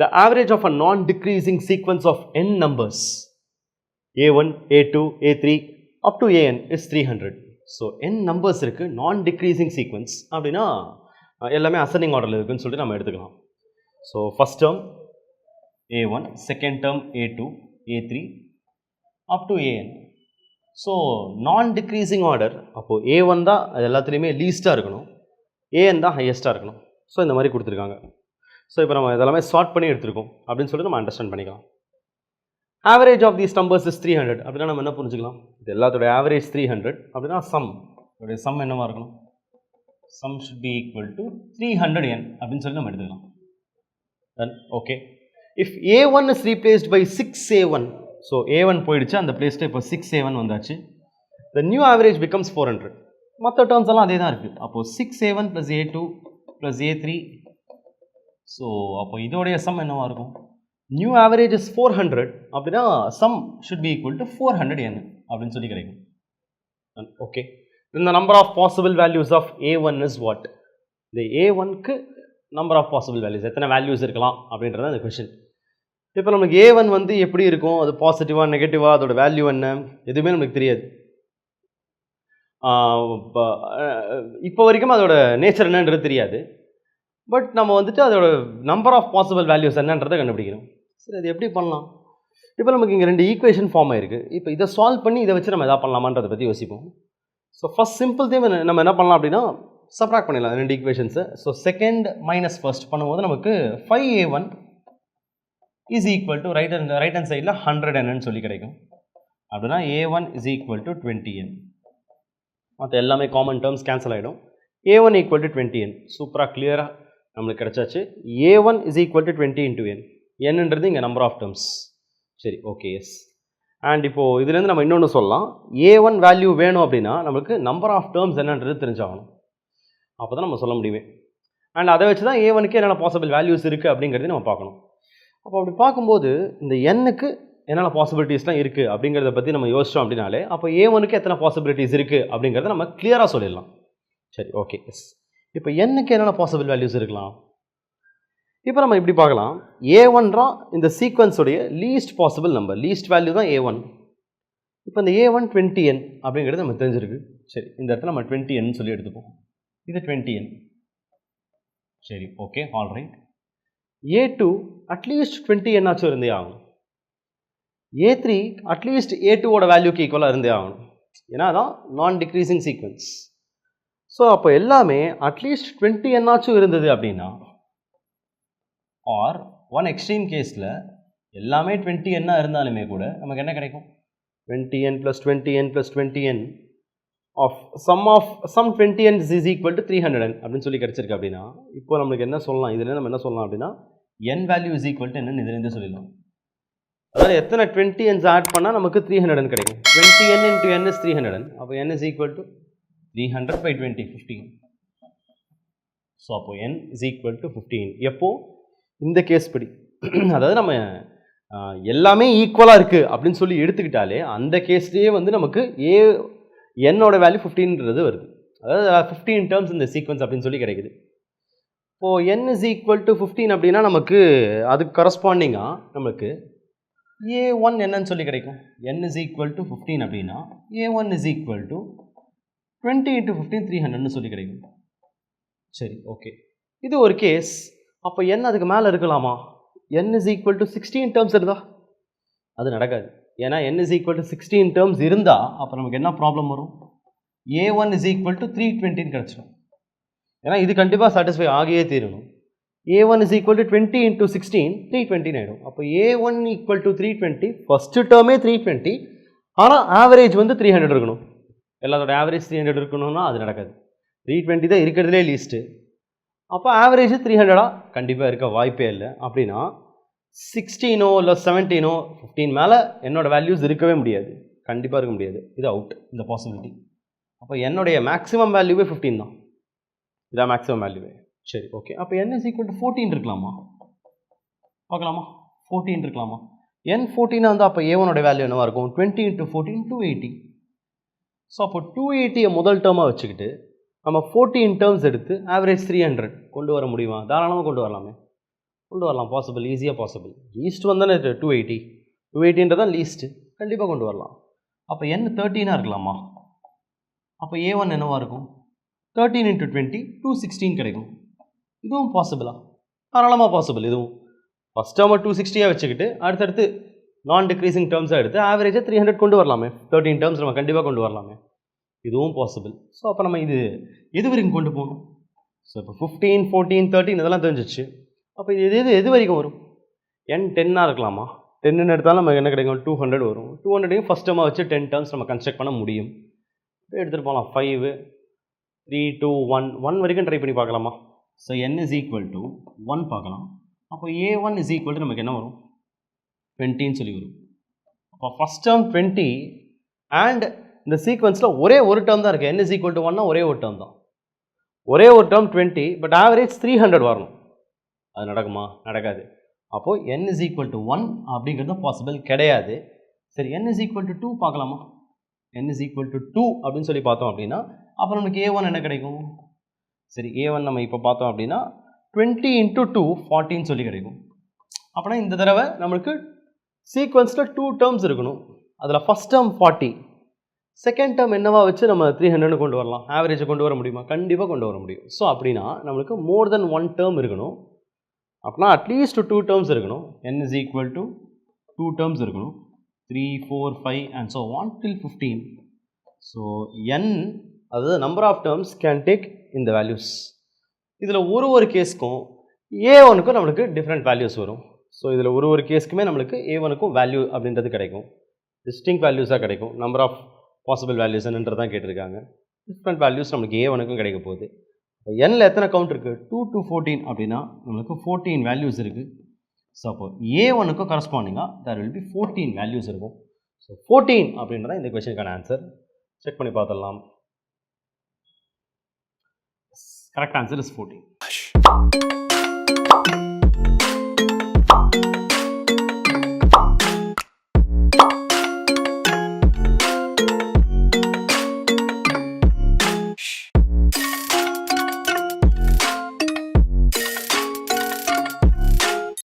the average of a non-decreasing sequence of n numbers a1, a2, a3 up to an is 300. So n numbers இருக்கு non-decreasing sequence அப்படின்னா எல்லாமே ascending orderல இருக்குன்னு சொல்லிட்டு நம்ம எடுத்துக்கலாம். So first term a1, second term a2, a3 up to an. So non-decreasing order அப்போ a1 தான் எல்லாத்துலேயுமே லீஸ்ட்டாக இருக்கணும், an தான் ஹையஸ்ட்டாக இருக்கணும். ஸோ இந்த மாதிரி கொடுத்துருக்காங்க. ஸோ இப்போ நம்ம இதெல்லாமே சார்ட் பண்ணி எடுத்துருக்கோம் அப்படின்னு சொல்லிட்டு நம்ம அண்டர்ஸ்டாண்ட் பண்ணிக்கலாம். Average of these numbers is 300 அப்படின்னா நம்ம என்ன புரிஞ்சுக்கலாம், இது எல்லாத்தோட ஆவரேஜ் 300 அப்படின்னா சம் என்னவா இருக்கணும், sum should be equal to 300n அப்படின்னு சொல்லி நம்ம எடுத்துக்கலாம். Then okay, if a1 is replaced by 6a1, so a1 போயிடுச்சு, அந்த பிளேஸ்ல இப்போ 6a1 வந்தாச்சு. the new average becomes 400. மற்ற டேர்ம்ஸ் எல்லாம் அதே தான் இருக்குது. அப்போது 6a1 + a2 + a3, ஸோ அப்போ இதோடைய சம் என்னவா இருக்கும், நியூ ஆவரேஜ் இஸ் 400 அப்படின்னா sum should be equal to 400n அப்படின்னு சொல்லி கிடைக்கும். ஓகே, இந்த number of possible values of a1 is what, இந்த a1க்கு நம்பர் ஆஃப் பாசிபிள் வேல்யூஸ் எத்தனை வேல்யூஸ் இருக்கலாம் அப்படின்றது அந்த கொஷின். இப்போ நமக்கு a1 வந்து எப்படி இருக்கும், அது பாசிட்டிவாக நெகட்டிவாக, அதோட வேல்யூ என்ன, எதுவுமே நமக்கு தெரியாது. இப்போ வரைக்கும் அதோட நேச்சர் என்னன்றது தெரியாது. பட் நம்ம வந்துட்டு அதோட நம்பர் ஆஃப் பாசிபிள் வேல்யூஸ் என்னன்றதை கண்டுபிடிக்கணும். சரி, அது எப்படி பண்ணலாம், இப்போ நமக்கு இங்கே 2 ஈக்குவேஷன் ஃபார்ம் ஆயிருக்கு. இப்போ இதை சால்வ் பண்ணி இதை வச்சு நம்ம எதாவது பண்ணலாமான்றதை பற்றி யோசிப்போம். ஸோ ஃபஸ்ட் சிம்பிள் தேவை நம்ம என்ன பண்ணலாம் அப்படின்னா சப்ராக்ட் பண்ணிடலாம் 2 ஈக்குவேஷன்ஸை. ஸோ செகண்ட் மைனஸ் ஃபர்ஸ்ட் பண்ணும்போது நமக்கு 5a1 is equal to right hand சைடில் 100n சொல்லி கிடைக்கும். அப்படின்னா a1 is equal to 20n. மற்ற எல்லாமே காமன் டேர்ம்ஸ் கேன்சல் ஆகிடும். a1 equal to 20n. சூப்பராக கிளியராக நம்மளுக்கு கிடச்சாச்சு. a1 is equal to 20 × n. என்னன்றது இங்கே நம்பர் ஆஃப் டேர்ம்ஸ். சரி, ஓகே, எஸ். அண்ட் இப்போது இதுலேருந்து நம்ம இன்னொன்று சொல்லலாம், a1 வேல்யூ வேணும் அப்படின்னா நம்மளுக்கு நம்பர் ஆஃப் டேர்ம்ஸ் என்னன்றது தெரிஞ்சாகணும். அப்போ தான் நம்ம சொல்ல முடியுமே. அண்ட் அதை வச்சு தான் a1க்கு என்னென்ன பாசிபிள் வேல்யூஸ் இருக்குது அப்படிங்கிறதையும் நம்ம பார்க்கணும். அப்போ அப்படி பார்க்கும்போது இந்த n-க்கு என்னென்ன பாசிபிலிட்டிஸ்லாம் இருக்குது அப்படிங்கிறத பற்றி நம்ம யோசித்தோம் அப்படின்னாலே அப்போ a1க்கு எத்தனை பாசிபிலிட்டிஸ் இருக்குது அப்படிங்கிறத நம்ம கிளியராக சொல்லிடலாம். சரி, ஓகே, எஸ். இப்போ n-க்கு என்னென்ன பாசிபிள் வேல்யூஸ் இருக்கலாம், இப்போ நம்ம இப்படி பார்க்கலாம். a1 தான் இந்த சீக்வன்ஸோடைய least possible number, least value தான் a1. இப்போ இந்த a1 20n அப்படிங்கிறது நம்ம தெரிஞ்சிருக்கு. சரி, இந்த இடத்துல நம்ம 20n சொல்லி எடுத்துப்போம். இது 20n. சரி, okay, all right. a2 at least 20n ஆச்சும் இருந்தே ஆகணும். a3 அட்லீஸ்ட் a2ஓட வேல்யூக்கு ஈக்குவலாக இருந்தே ஆகணும். ஏன்னா அதான் நான் டிக்ரீசிங் சீக்வன்ஸ். ஸோ அப்போ எல்லாமே அட்லீஸ்ட் 20n ஆச்சும் இருந்தது அப்படின்னா, ஆர் ஒன் எக்ஸ்ட்ரீம் கேஸில் எல்லாமே 20n இருந்தாலுமே கூட நமக்கு என்ன கிடைக்கும், 20n + 20n + 20n of sum 20n is equal to 300n அப்படின்னு சொல்லி கிடச்சிருக்கு. அப்படின்னா இப்போ நம்மளுக்கு என்ன சொல்லலாம், இதில் நம்ம என்ன சொல்லலாம் அப்படின்னா n value is equal to என்னன்னு இதுலேருந்து சொல்லிடலாம். அதாவது எத்தனை 20n's ஆட் பண்ணால் நமக்கு 300n கிடைக்கும். 20n × n is 300n. அப்போ n is equal to 300/20, 15. So அப்போ n இஸ் ஈக்குவல் டு 15. எப்போ, இந்த கேஸ் படி, அதாவது நம்ம எல்லாமே ஈக்குவலாக இருக்குது அப்படின்னு சொல்லி எடுத்துக்கிட்டாலே அந்த கேஸ்லேயே வந்து நமக்கு என்னோட வேல்யூ 15ன்றது வருது. அதாவது 15 டேர்ம்ஸ் இந்த சீக்வன்ஸ் அப்படின்னு சொல்லி கிடைக்குது. இப்போது n இஸ் ஈக்குவல் டு 15 அப்படின்னா நமக்கு அதுக்கு கரஸ்பாண்டிங்காக நமக்கு a1 என்னன்னு சொல்லி கிடைக்கும். n இஸ் ஈக்குவல் டு 15 அப்படின்னா a1 இஸ் ஈக்குவல் டு 20 × 15 300ன்னு சொல்லி கிடைக்கும். சரி, ஓகே, இது ஒரு கேஸ். அப்போ n அதுக்கு மேலே இருக்கலாமா, n is equal to 16 terms இருந்தால் அது நடக்காது. ஏன்னா n is equal to 16 terms இருந்தால் அப்போ நமக்கு என்ன ப்ராப்ளம் வரும், a1 இஸ் ஈக்குவல் டு 320ன்னு கிடச்சிடும். ஏன்னா இது கண்டிப்பாக சாட்டிஸ்ஃபை ஆகியே தீரணும். a1 இஸ் ஈக்குவல் டு 20 × 16 320 ஆகிடும். அப்போ a1 ஈக்குவல் டு 320, ஃபஸ்ட்டு டேர்மே 320, ஆனால் ஆவரேஜ் வந்து 300 இருக்கணும். எல்லாத்தோட ஆவரேஜ் 300 இருக்கணும்னா அது நடக்காது. 320 தான் இருக்கிறதுலே லீஸ்ட்டு. அப்போ ஆவரேஜ் 300 கண்டிப்பாக இருக்க வாய்ப்பே இல்லை. அப்படின்னா 16 இல்லை 17 15 மேலே என்னோட வேல்யூஸ் இருக்கவே முடியாது, கண்டிப்பாக இருக்க முடியாது. இது அவுட், இந்த பாசிபிலிட்டி. அப்போ என்னுடைய மேக்ஸிமம் வேல்யூவே 15 தான், இதான் மேக்ஸிமம் வேல்யூவே. சரி, ஓகே. அப்போ n இஸ் ஈக்குவல் டு 14 இருக்கலாமா, பார்க்கலாமா, 14 இருக்கலாமா. n 14 வந்து அப்போ a1ஓட வேல்யூ என்னவாக இருக்கும், 20 × 14 280. ஸோ அப்போ 280 முதல் டேர்மாக வச்சுக்கிட்டு நம்ம 14 டேர்ம்ஸ் எடுத்து ஆவரேஜ் 300 கொண்டு வர முடியுமா, தாராளமாக கொண்டு வரலாமே. கொண்டு வரலாம், பாசிபிள், ஈஸியாக பாசிபிள். லீஸ்ட் வந்தானே 280, 280 தான் லீஸ்ட்டு, கண்டிப்பாக கொண்டு வரலாம். அப்போ n 13 இருக்கலாமா? அப்போ a1 என்னவா இருக்கும்? 13 × 20 216 கிடைக்கும். இதுவும் பாசிபிளா? தாராளமாக பாசிபிள். இதுவும் ஃபஸ்ட் டேர்மை 260 வச்சுக்கிட்டு அடுத்தடுத்து நான் டிக்ரீசிங் டேர்ம்ஸாக எடுத்து ஆவரேஜாக 300 கொண்டு வரலாமே. 13 டேர்ம்ஸ் நம்ம கண்டிப்பாக கொண்டு வரலாமே. இதுவும் பாசிபிள். ஸோ அப்போ நம்ம இது எது வரைக்கும் கொண்டு போகணும்? ஸோ இப்போ 15, 14, 13 இதெல்லாம் தெரிஞ்சிச்சு. அப்போ இது எது வரைக்கும் வரும்? n 10 இருக்கலாமா? 10 எடுத்தாலும் நமக்கு என்ன கிடைக்கும்? 200 வரும். 200 ஃபஸ்ட் டேர்மாக வச்சு 10 டேர்ம்ஸ் நம்ம கன்ஸ்ட்ரக்ட் பண்ண முடியும். எடுத்துகிட்டு போகலாம். 5, 3, 2, 1 வரைக்கும் ட்ரை பண்ணி பார்க்கலாமா? So n is equal to 1 பார்க்கலாம். அப்போ a1 is equal to நமக்கு என்ன வரும்? 20ன்னு சொல்லி வரும். அப்போ ஃபஸ்ட் டேர்ம் 20 அண்ட் இந்த சீக்வன்ஸில் ஒரே ஒரு டேர்ம் தான் இருக்குது. n is equal to 1னா ஒரே ஒரு டேர்ம் தான். ஒரே ஒரு டேர்ம் 20, பட் ஆவரேஜ் 300 வரணும். அது நடக்குமா? நடக்காது. அப்போது n is equal to 1 அப்படிங்கிறது பாசிபிள் கிடையாது. சரி, n is equal to 2 பார்க்கலாமா? n is equal to 2 அப்படின்னு சொல்லி பார்த்தோம் அப்படின்னா அப்போ நமக்கு a1 என்ன கிடைக்கும்? சரி, a1 நம்ம இப்போ பார்த்தோம் அப்படின்னா 20 × 2 40ன்னு சொல்லி கிடைக்கும். அப்படின்னா இந்த தடவை நம்மளுக்கு சீக்வன்ஸில் 2 டேர்ம்ஸ் இருக்கணும். அதில் ஃபஸ்ட் டேர்ம் 40, செகண்ட் டேர்ம் என்னவா வச்சு நம்ம 300 கொண்டு வரலாம்? ஆவரேஜை கொண்டு வர முடியுமா? கண்டிப்பாக கொண்டு வர முடியும். ஸோ அப்படின்னா நம்மளுக்கு மோர் தென் 1 டேர்ம் இருக்கணும். அப்படின்னா அட்லீஸ்ட் 2 டேர்ம்ஸ் இருக்கணும். n is equal to 2 terms இருக்கணும். 3, 4, 5 and so on till 15. So n அதாவது number of terms can take இந்த வேல்யூஸ். இதில் ஒரு கேஸ்க்கும் a1க்கும் நம்மளுக்கு டிஃப்ரெண்ட் வேல்யூஸ் வரும். ஸோ இதில் ஒரு கேஸ்க்குமே நம்மளுக்கு a1க்கும் வேல்யூ அப்படின்றது கிடைக்கும். டிஸ்டிங் வேல்யூஸாக கிடைக்கும். நம்பர் ஆஃப் பாசிபிள் வேல்யூஸ் என்னன்றது தான் கேட்டிருக்காங்க. டிஃப்ரெண்ட் வேல்யூஸ் நம்மளுக்கு a1க்கும் கிடைக்க போகுது. இப்போ nல எத்தனை கவுண்ட் இருக்குது? 2 to 14 அப்படின்னா நம்மளுக்கு 14 வேல்யூஸ் இருக்குது. ஸோ அப்போ a1க்கும் கரஸ்பாண்டிங்காக தேர் வில் பி 14 வேல்யூஸ் இருக்கும். ஸோ 14 அப்படின்றத இந்த கொஸ்டினுக்கான ஆன்சர். செக் பண்ணி பார்த்துடலாம். Correct answer is 14.